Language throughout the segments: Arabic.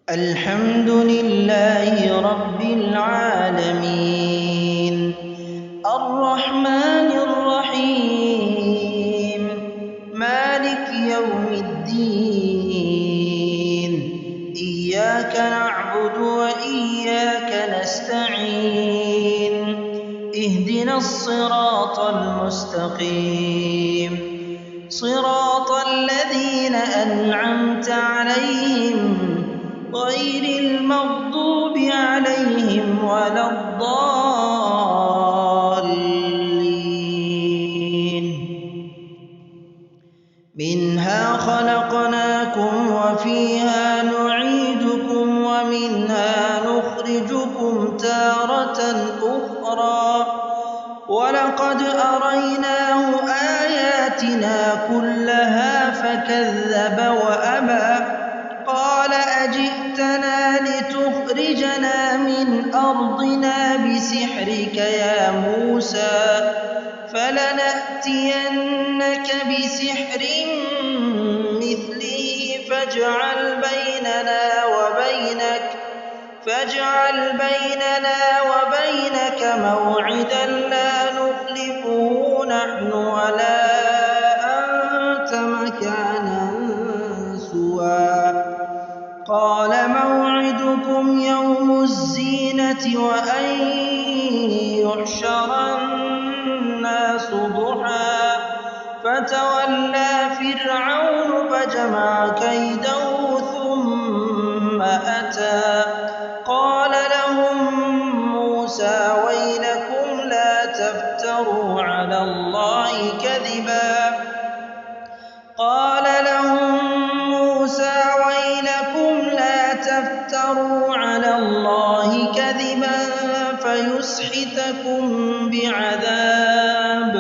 الحمد لله رب العالمين الرحمن الرحيم مالك يوم الدين إياك نعبد وإياك نستعين اهدنا الصراط المستقيم صراط الذين أنعمت عليهم غير المغضوب عليهم ولا الضالين منها خلقناكم وفيها نعيدكم ومنها نخرجكم تارة أخرى ولقد أريناه آياتنا كلها فكذب وأبى قال أجئتنا لتخرجنا من أرضنا بسحرك يا موسى فلنأتينك بسحر مثله فاجعل بيننا وبينك موعدا لا نخلفه نحن ولا أنت مكانا سوى قال موعدكم يوم الزينة وأن يحشر الناس ضحى فتولى فرعون فجمع كيده ثم أتى قال لهم موسى ويلكم لا تفتروا على الله كذبا فيسحتكم بعذاب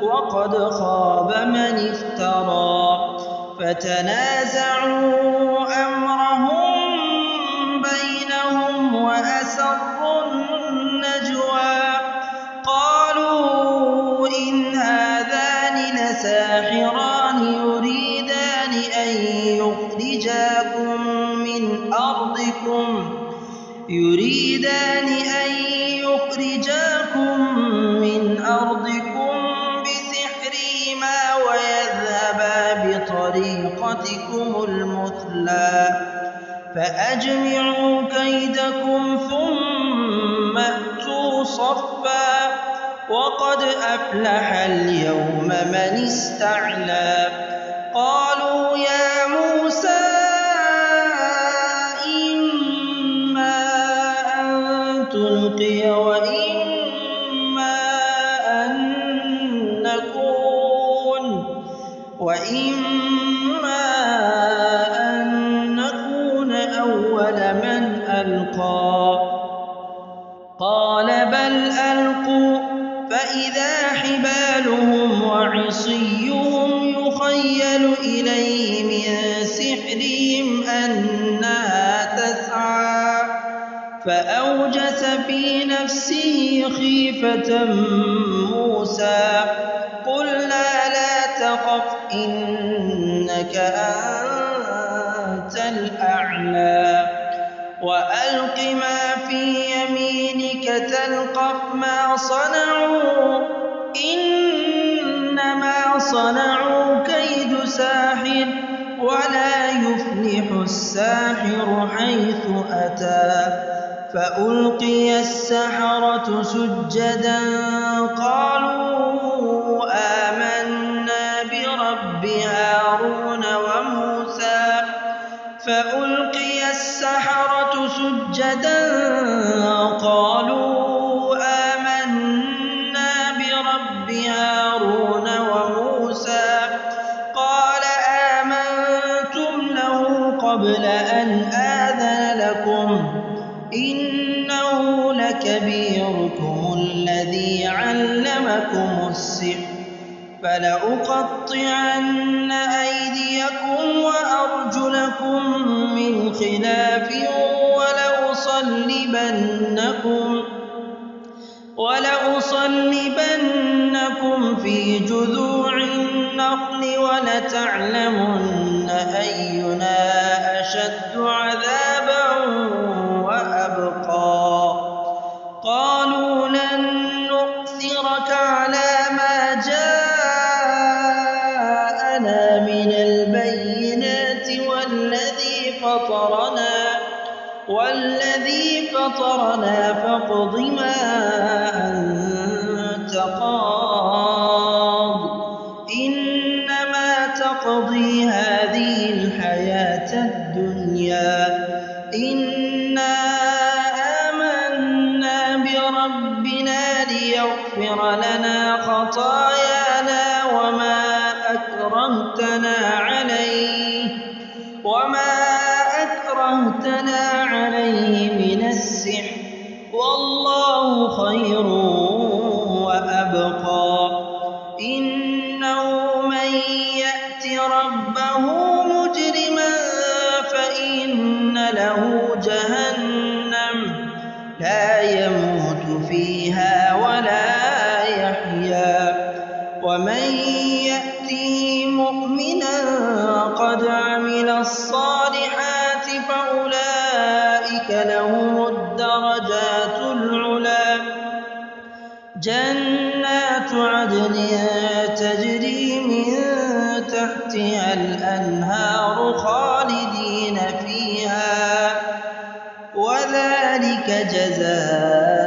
وقد خاب من افترى فتنازعوا أمرهم بينهم وأسروا النجوى قالوا إن هذان لساحران يريدان أن يخرجاكم من أرضكم بسحرهما ويذهبا بطريقتكم المثلى فأجمعوا كيدكم ثم أتوا صفا وقد أفلح اليوم من استعلى قالوا يا موسى تلقي وإما أن نكون أول من ألقى قال بل ألقوا فإذا حبالهم وعصيهم يخيل إليه من سحرهم أنها تسعى فأوجس في نفسه خيفة موسى قلنا لا تخف إنك أنت الأعلى وألق ما في يمينك تلقف ما صنعوا إنما صنعوا كيد ساحر ولا يفلح الساحر حيث أتى فألقي السحرة سجدا قالوا آمنا برب هارون وموسى قال آمنتم له قبل أن آذن لكم إنه لكبيركم الذي علمكم السحر فلأقطعن أيديكم وأرجلكم من خلاف ولأصلبنكم في جذوع النخل ولتعلمن أينا أشد عذابا والذي فطرنا فاقض ما أنت قاض إنما تقضي هذه الحياة الدنيا إنا آمنا بربنا ليغفر لنا خطايانا وما أكرهتنا عليه من السحر والله خير وأبقى إنه من يأت ربه مجرما فإن له جهنم لا يموت فيها ولا يحيا ومن يأته مؤمنا قد عمل الصالحات فأولئك لهم الدرجات العلى جنات عدن تجري من تحتها الأنهار خالدين فيها وذلك جزاء